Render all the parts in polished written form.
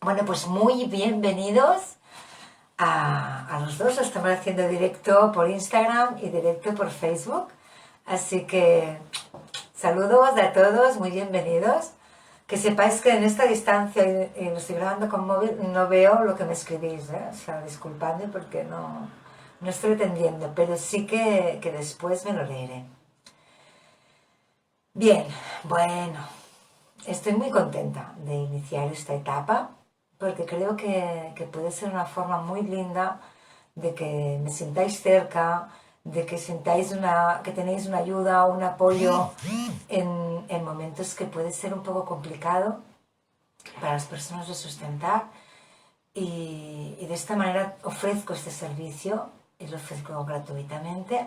Bueno, pues muy bienvenidos a los dos. Lo estamos haciendo directo por Instagram y directo por Facebook. Así que saludos a todos, muy bienvenidos. Que sepáis que en esta distancia, y lo estoy grabando con móvil, no veo lo que me escribís, ¿eh? O sea, disculpadme porque no estoy entendiendo, pero sí que después me lo leeré. Bien, bueno, estoy muy contenta de iniciar esta etapa porque creo que puede ser una forma muy linda de que me sintáis cerca, de que sintáis que tenéis una ayuda, un apoyo en momentos que puede ser un poco complicado para las personas de sustentar y de esta manera ofrezco este servicio y lo ofrezco gratuitamente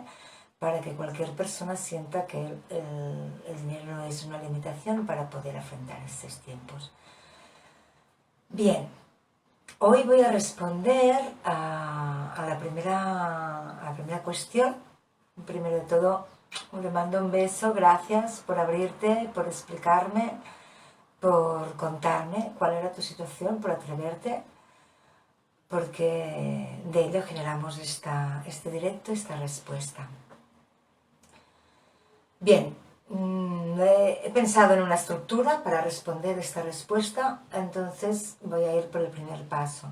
para que cualquier persona sienta que el dinero no es una limitación para poder afrontar estos tiempos. Bien, hoy voy a responder a la primera cuestión. Primero de todo, le mando un beso, gracias por abrirte, por explicarme, por contarme cuál era tu situación, por atreverte, porque de ello generamos este directo, esta respuesta. Bien, he pensado en una estructura para responder esta respuesta, entonces voy a ir por el primer paso.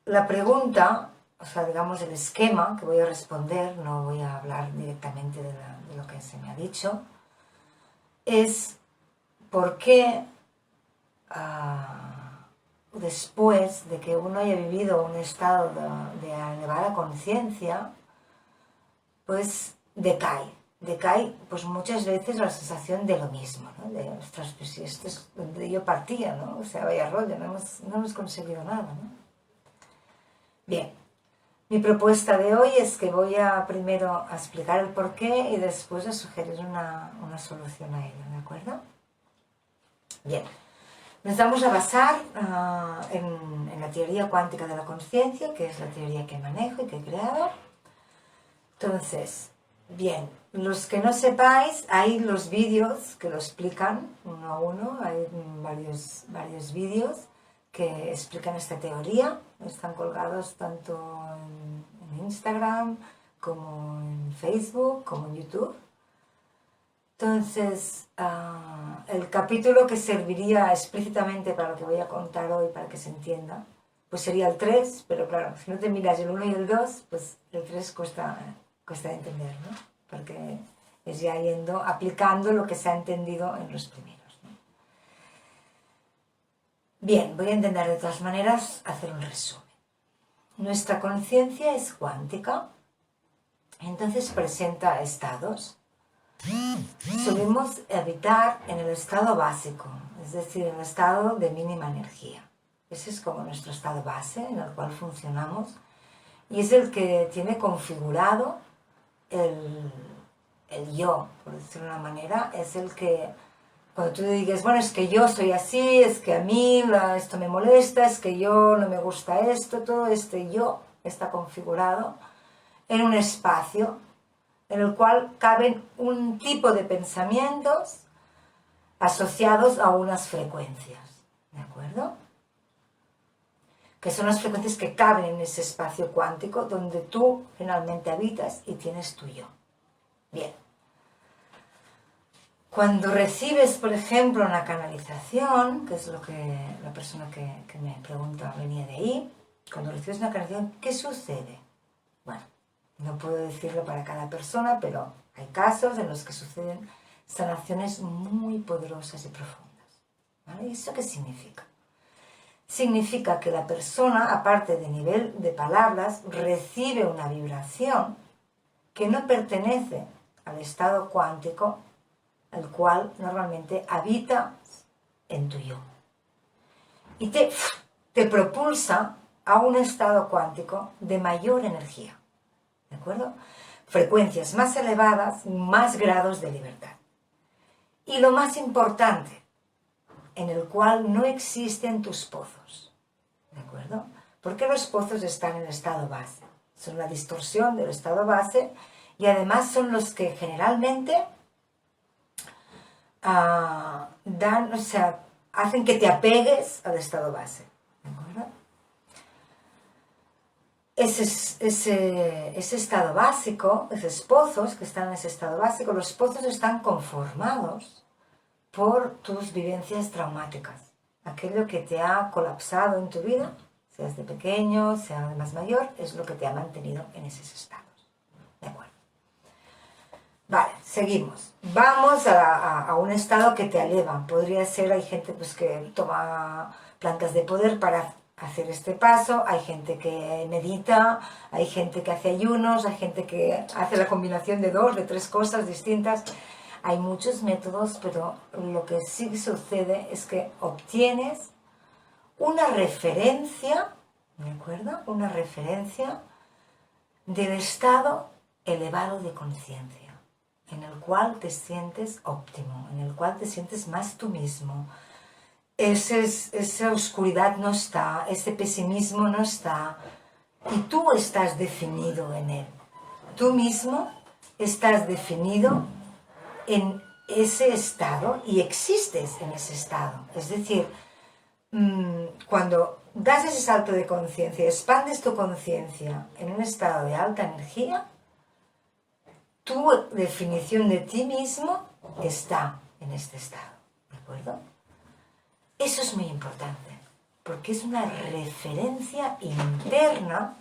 La pregunta, o sea, digamos el esquema que voy a responder, no voy a hablar directamente de lo que se me ha dicho, es por qué después de que uno haya vivido un estado de elevada conciencia, pues decae pues muchas veces la sensación de lo mismo, ¿no? De, ostras, pues si esto es donde yo partía, ¿no? O sea, vaya rollo, no hemos conseguido nada, ¿no? Bien, mi propuesta de hoy es que voy a primero a explicar el porqué y después a sugerir una solución a ello, ¿de acuerdo? Bien, nos vamos a basar en la teoría cuántica de la conciencia, que es la teoría que manejo y que he creado. Entonces, bien, los que no sepáis, hay los vídeos que lo explican uno a uno, hay varios vídeos que explican esta teoría, están colgados tanto en Instagram como en Facebook, como en YouTube. Entonces, el capítulo que serviría explícitamente para lo que voy a contar hoy, para que se entienda, pues sería el 3, pero claro, si no te miras el 1 y el 2, pues el 3 cuesta de entender, ¿no? Porque es ya aplicando lo que se ha entendido en los primeros, ¿no? Bien, voy a intentar de todas maneras hacer un resumen. Nuestra conciencia es cuántica, entonces presenta estados. Solemos habitar en el estado básico, es decir, en el estado de mínima energía. Ese es como nuestro estado base en el cual funcionamos y es el que tiene configurado el yo, por decirlo de una manera, es el que cuando tú digas, bueno, es que yo soy así, es que a mí esto me molesta, es que yo no me gusta esto, todo este yo está configurado en un espacio en el cual caben un tipo de pensamientos asociados a unas frecuencias, ¿de acuerdo? Que son las frecuencias que caben en ese espacio cuántico donde tú finalmente habitas y tienes tu yo. Bien. Cuando recibes, por ejemplo, una canalización, que es lo que la persona que me pregunta venía de ahí, cuando recibes una canalización, ¿qué sucede? Bueno, no puedo decirlo para cada persona, pero hay casos en los que suceden sanaciones muy poderosas y profundas, ¿vale? ¿Y eso qué significa? Significa que la persona, aparte de nivel de palabras, recibe una vibración que no pertenece al estado cuántico, el cual normalmente habita en tu yo. Y te propulsa a un estado cuántico de mayor energía, ¿de acuerdo? Frecuencias más elevadas, más grados de libertad. Y lo más importante, en el cual no existen tus pozos, ¿de acuerdo? Porque los pozos están en el estado base, son la distorsión del estado base y además son los que generalmente hacen que te apegues al estado base. ¿De acuerdo? Ese estado básico, esos pozos que están en ese estado básico, los pozos están conformados por tus vivencias traumáticas. Aquello que te ha colapsado en tu vida, seas de pequeño, sea de más mayor, es lo que te ha mantenido en esos estados. ¿De acuerdo? Vale, seguimos. Vamos a un estado que te eleva. Podría ser, hay gente pues, que toma plantas de poder para hacer este paso, hay gente que medita, hay gente que hace ayunos, hay gente que hace la combinación de 2, de 3 cosas distintas. Hay muchos métodos, pero lo que sí sucede es que obtienes una referencia, ¿de acuerdo? Una referencia del estado elevado de conciencia, en el cual te sientes óptimo, en el cual te sientes más tú mismo. Esa oscuridad no está, ese pesimismo no está, y tú estás definido en él. Tú mismo estás definido en ese estado y existes en ese estado. Es decir, cuando das ese salto de conciencia, expandes tu conciencia en un estado de alta energía, tu definición de ti mismo está en este estado. ¿De acuerdo? Eso es muy importante, porque es una referencia interna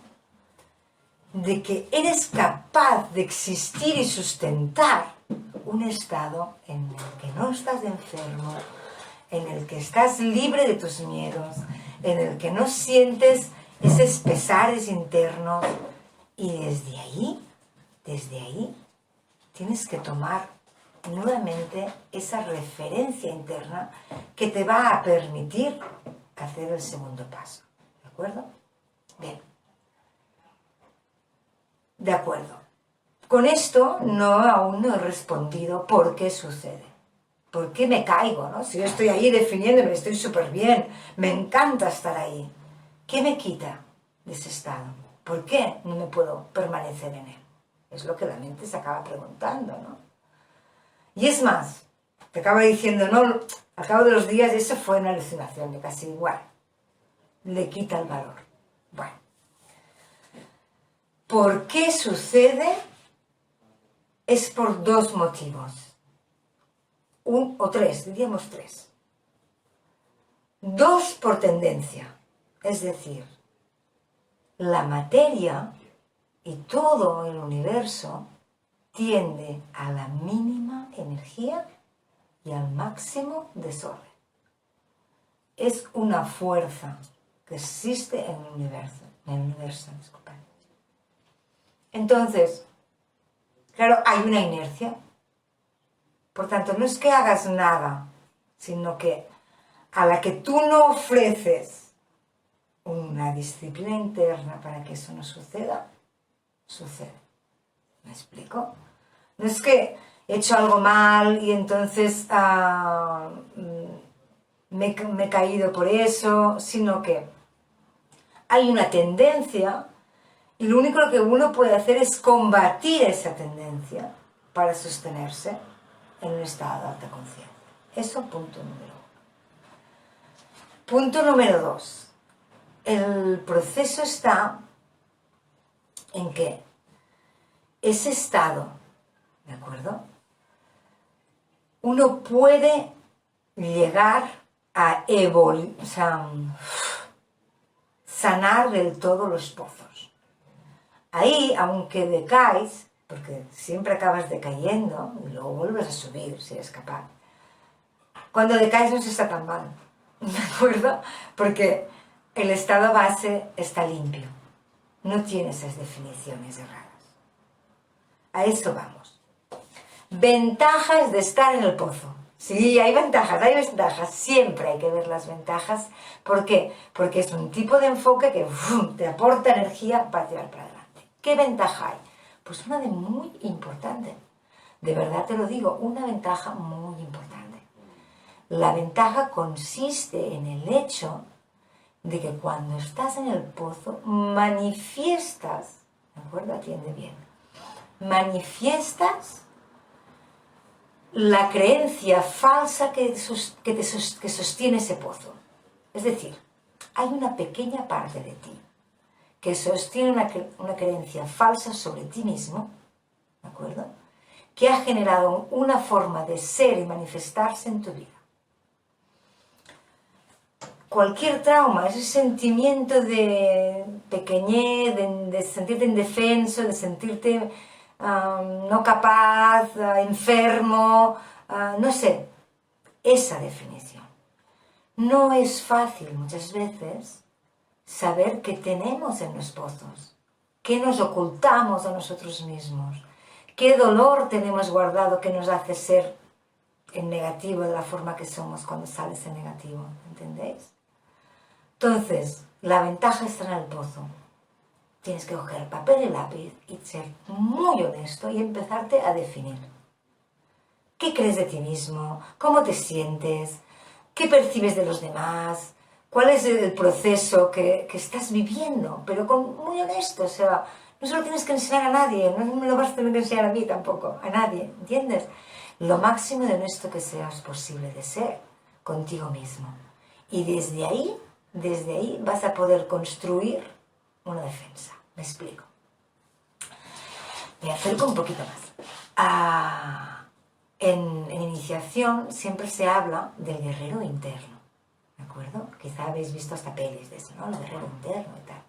de que eres capaz de existir y sustentar un estado en el que no estás enfermo, en el que estás libre de tus miedos, en el que no sientes esos pesares internos, y desde ahí, tienes que tomar nuevamente esa referencia interna que te va a permitir hacer el segundo paso. ¿De acuerdo? Bien. De acuerdo. Con esto aún no he respondido por qué sucede. ¿Por qué me caigo, no? Si yo estoy ahí definiéndome, estoy súper bien, me encanta estar ahí. ¿Qué me quita de ese estado? ¿Por qué no me puedo permanecer en él? Es lo que la mente se acaba preguntando, ¿no? Y es más, te acaba diciendo, no, al cabo de los días eso fue una alucinación, de casi igual. Le quita el valor. Bueno. ¿Por qué sucede? Es por 2 motivos. O 3, diríamos 3. 2 por tendencia. Es decir, la materia y todo el universo tiende a la mínima energía y al máximo desorden. Es una fuerza que existe en el universo, disculpad. Entonces, claro, hay una inercia. Por tanto, no es que hagas nada, sino que a la que tú no ofreces una disciplina interna para que eso no suceda, sucede. ¿Me explico? No es que he hecho algo mal y entonces me he caído por eso, sino que hay una tendencia y lo único que uno puede hacer es combatir esa tendencia para sostenerse en un estado de alta conciencia. Eso, punto número 1. Punto número 2. El proceso está en que ese estado, ¿de acuerdo? Uno puede llegar a sanar del todo los pozos. Ahí, aunque decaes, porque siempre acabas decayendo, y luego vuelves a subir si eres capaz. Cuando decaes no se está tan mal, ¿de acuerdo? Porque el estado base está limpio, no tiene esas definiciones erradas. A eso vamos. Ventajas de estar en el pozo. Sí, hay ventajas, siempre hay que ver las ventajas. ¿Por qué? Porque es un tipo de enfoque que te aporta energía para tirar para adelante. ¿Qué ventaja hay? Pues una de muy importante. De verdad te lo digo, una ventaja muy importante. La ventaja consiste en el hecho de que cuando estás en el pozo manifiestas, ¿de acuerdo? Atiende bien. Manifiestas la creencia falsa que sostiene ese pozo. Es decir, hay una pequeña parte de ti que sostiene una creencia falsa sobre ti mismo, ¿de acuerdo?, que ha generado una forma de ser y manifestarse en tu vida. Cualquier trauma, ese sentimiento de pequeñez, de sentirte indefenso, de sentirte no capaz, enfermo, no sé, esa definición. No es fácil muchas veces saber qué tenemos en los pozos, qué nos ocultamos a nosotros mismos, qué dolor tenemos guardado que nos hace ser en negativo de la forma que somos cuando sales en negativo, ¿entendéis? Entonces, la ventaja está en el pozo. Tienes que coger papel y lápiz y ser muy honesto y empezarte a definir. ¿Qué crees de ti mismo? ¿Cómo te sientes? ¿Qué percibes de los demás? ¿Cuál es el proceso que estás viviendo? Pero muy honesto, o sea, no se lo tienes que enseñar a nadie, no me lo vas a tener que enseñar a mí tampoco, a nadie, ¿entiendes? Lo máximo de honesto que seas posible de ser contigo mismo. Y desde ahí vas a poder construir una defensa. ¿Me explico? Me acerco un poquito más. En iniciación siempre se habla del guerrero interno, ¿de acuerdo? Quizá habéis visto hasta pelis de eso, ¿no? El guerrero interno y tal.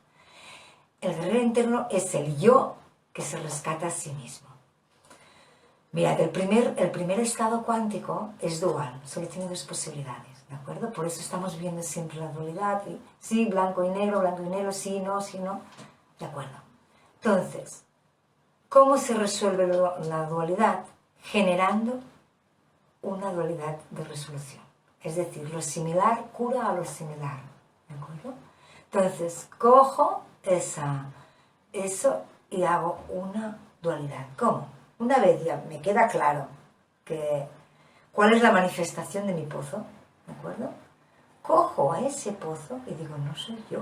El guerrero interno es el yo que se rescata a sí mismo. Mirad, el primer estado cuántico es dual, solo tiene dos posibilidades, ¿de acuerdo? Por eso estamos viendo siempre la dualidad, y sí, blanco y negro, sí, no, ¿de acuerdo? Entonces, ¿cómo se resuelve la dualidad? Generando una dualidad de resolución. Es decir, lo similar cura a lo similar, ¿de acuerdo? Entonces, cojo eso y hago una dualidad. ¿Cómo? Una vez ya me queda claro cuál es la manifestación de mi pozo, ¿de acuerdo? Cojo a ese pozo y digo, no soy yo.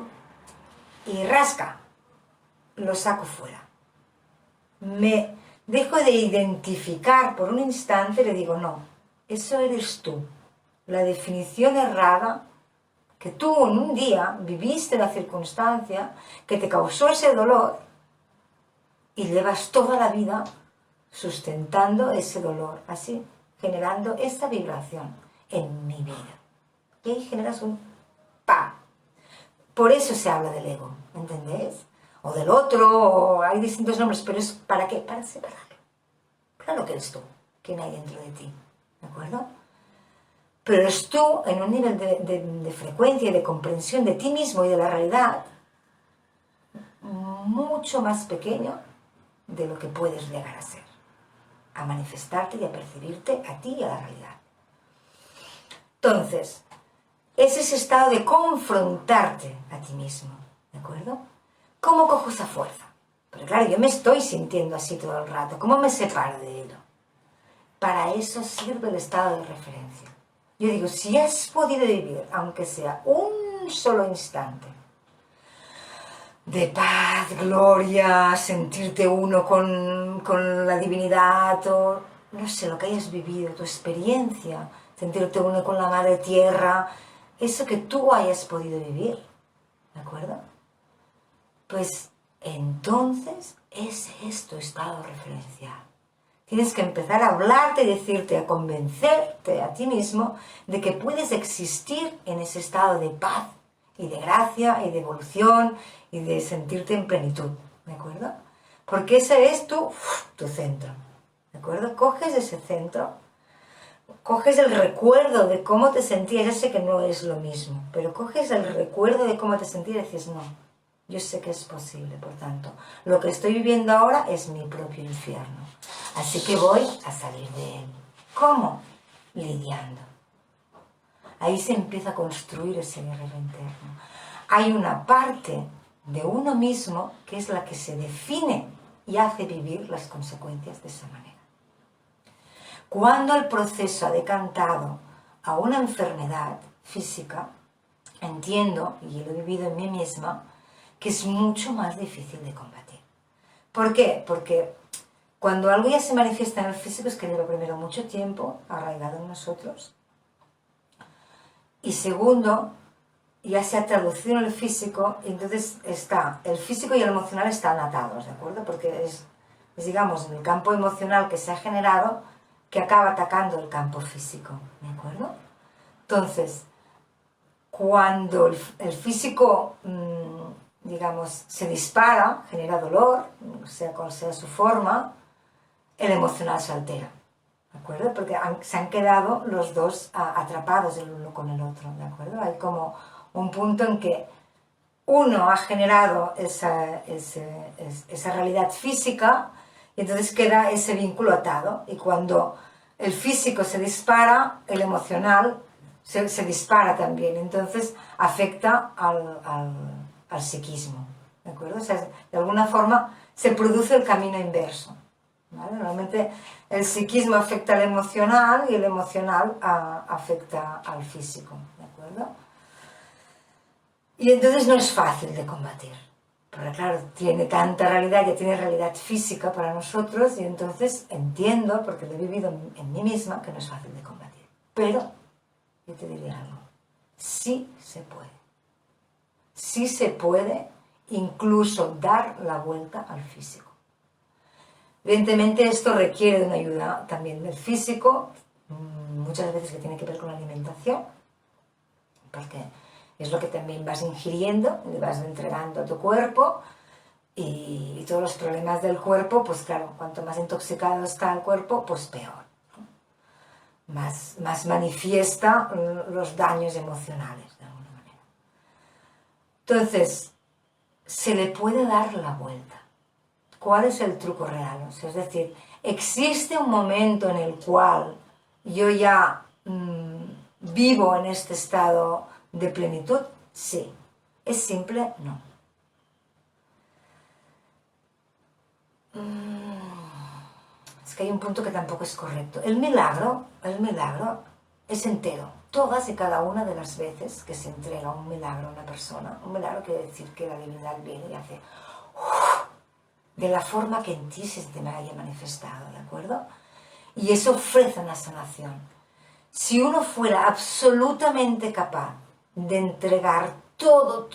Y rasca, lo saco fuera. Me dejo de identificar por un instante y le digo, no, eso eres tú. La definición errada que tú en un día viviste la circunstancia que te causó ese dolor y llevas toda la vida sustentando ese dolor, así, generando esta vibración en mi vida. Y ahí generas un ¡pam! Por eso se habla del ego, ¿entendéis? O del otro, o hay distintos nombres, pero es ¿para qué? Para separarlo. Claro que eres tú, quien hay dentro de ti, ¿de acuerdo? Pero eres tú en un nivel de frecuencia y de comprensión de ti mismo y de la realidad mucho más pequeño de lo que puedes llegar a ser, a manifestarte y a percibirte a ti y a la realidad. Entonces, es ese estado de confrontarte a ti mismo, ¿de acuerdo? ¿Cómo cojo esa fuerza? Pero claro, yo me estoy sintiendo así todo el rato. ¿Cómo me separo de ello? Para eso sirve el estado de referencia. Yo digo, si has podido vivir, aunque sea un solo instante, de paz, gloria, sentirte uno con la divinidad, o no sé, lo que hayas vivido, tu experiencia, sentirte uno con la madre tierra, eso que tú hayas podido vivir, ¿de acuerdo? Pues entonces ese es tu estado referencial. Tienes que empezar a hablarte y decirte, a convencerte a ti mismo de que puedes existir en ese estado de paz y de gracia y de evolución y de sentirte en plenitud, ¿de acuerdo? Porque ese es tu centro, ¿de acuerdo? Coges ese centro, coges el recuerdo de cómo te sentías, ya sé que no es lo mismo, pero coges el recuerdo de cómo te sentías y dices, no, yo sé que es posible, por tanto, lo que estoy viviendo ahora es mi propio infierno. Así que voy a salir de él. ¿Cómo? Lidiando. Ahí se empieza a construir ese guerrero interno. Hay una parte de uno mismo que es la que se define y hace vivir las consecuencias de esa manera. Cuando el proceso ha decantado a una enfermedad física, entiendo, y lo he vivido en mí misma, que es mucho más difícil de combatir. ¿Por qué? Porque Cuando algo ya se manifiesta en el físico es que lleva primero mucho tiempo arraigado en nosotros y segundo, ya se ha traducido en el físico y entonces está, el físico y el emocional están atados, ¿de acuerdo? Porque es digamos, en el campo emocional que se ha generado que acaba atacando el campo físico, ¿de acuerdo? Entonces, cuando el físico, digamos, se dispara, genera dolor, sea cual sea su forma, el emocional se altera, ¿de acuerdo? Porque se han quedado los dos atrapados el uno con el otro, ¿de acuerdo? Hay como un punto en que uno ha generado esa realidad física y entonces queda ese vínculo atado. Y cuando el físico se dispara, el emocional se dispara también. Entonces afecta al psiquismo. ¿De acuerdo? O sea, de alguna forma se produce el camino inverso. ¿Vale? Normalmente el psiquismo afecta al emocional y el emocional afecta al físico. ¿De acuerdo? Y entonces no es fácil de combatir. Pero claro, tiene tanta realidad, ya tiene realidad física para nosotros y entonces entiendo, porque lo he vivido en mí misma, que no es fácil de combatir. Pero, yo te diría algo, sí se puede. Sí se puede incluso dar la vuelta al físico. Evidentemente esto requiere de una ayuda también del físico, muchas veces que tiene que ver con la alimentación, porque es lo que también vas ingiriendo, le vas entregando a tu cuerpo y todos los problemas del cuerpo, pues claro, cuanto más intoxicado está el cuerpo, pues peor. Más manifiesta los daños emocionales, de alguna manera. Entonces, se le puede dar la vuelta. ¿Cuál es el truco real? O sea, es decir, ¿existe un momento en el cual yo ya vivo en este estado de plenitud? Sí. ¿Es simple? No. Es que hay un punto que tampoco es correcto. El milagro es entero. Todas y cada una de las veces que se entrega un milagro a una persona, un milagro quiere decir que la divinidad viene y hace de la forma que en ti se te haya manifestado, ¿de acuerdo? Y eso ofrece una sanación. Si uno fuera absolutamente capaz de entregar todo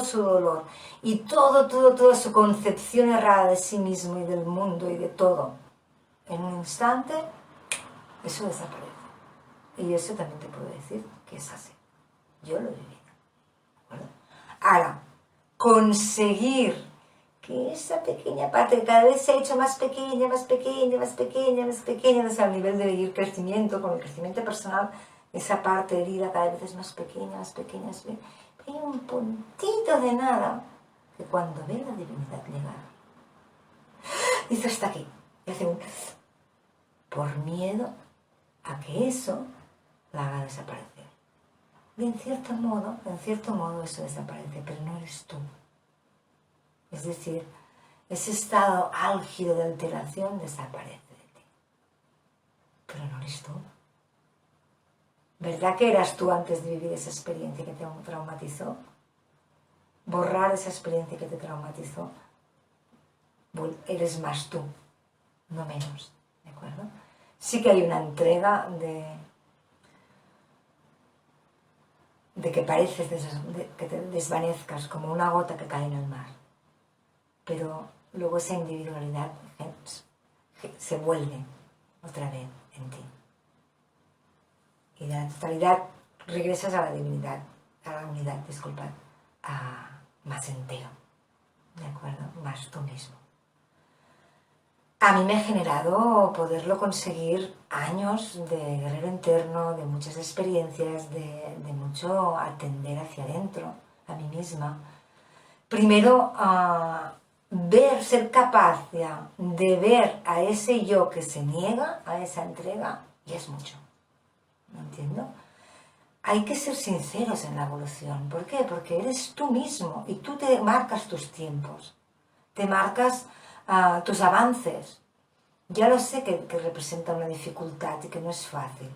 su dolor y toda su concepción errada de sí mismo y del mundo y de todo, en un instante, eso desaparece. Y eso también te puedo decir que es así. Yo lo he vivido. ¿De acuerdo? Ahora, conseguir que esa pequeña parte que cada vez se ha hecho más pequeña, o sea, a nivel de ir crecimiento, con el crecimiento personal, esa parte herida cada vez es más pequeña, hay un puntito de nada que cuando ve la divinidad llegar, dice hasta aquí, y hace un... por miedo a que eso la haga desaparecer. Y en cierto modo eso desaparece, pero no eres tú. Es decir, ese estado álgido de alteración desaparece de ti. Pero no eres tú. ¿Verdad que eras tú antes de vivir esa experiencia que te traumatizó? Borrar esa experiencia que te traumatizó. Eres más tú, no menos. ¿De acuerdo? Sí que hay una entrega de que pareces, que te desvanezcas como una gota que cae en el mar. Pero luego esa individualidad se vuelve otra vez en ti. Y de la totalidad regresas a la divinidad, a la unidad, disculpad, más entero, ¿de acuerdo? Más tú mismo. A mí me ha generado poderlo conseguir años de guerrero interno, de muchas experiencias, de mucho atender hacia adentro, a mí misma. Primero, ser capaz de ver a ese yo que se niega a esa entrega, ya es mucho. ¿Me entiendo? Hay que ser sinceros en la evolución. ¿Por qué? Porque eres tú mismo y tú te marcas tus tiempos, te marcas tus avances. Ya lo sé que representa una dificultad y que no es fácil,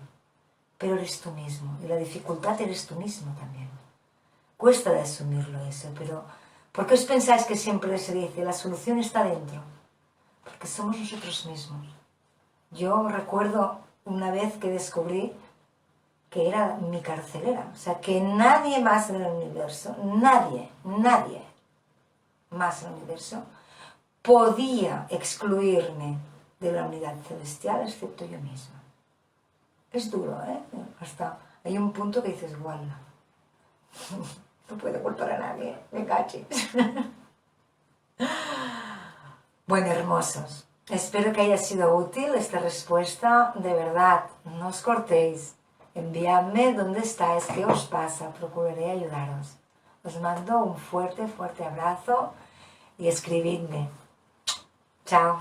pero eres tú mismo y la dificultad eres tú mismo también. Cuesta de asumirlo eso, pero ¿por qué os pensáis que siempre se dice la solución está dentro? porque somos nosotros mismos. Yo recuerdo una vez que descubrí que era mi carcelera, o sea, que nadie más en el universo, nadie más en el universo podía excluirme de la unidad celestial excepto yo misma. Es duro, ¿eh? Hasta hay un punto que dices, guarda, no puedo culpar a nadie, me cachis. Bueno, hermosos, espero que haya sido útil esta respuesta. De verdad, no os cortéis. Enviadme dónde estáis, qué os pasa, procuraré ayudaros. Os mando un fuerte, fuerte abrazo y escribidme. Chao.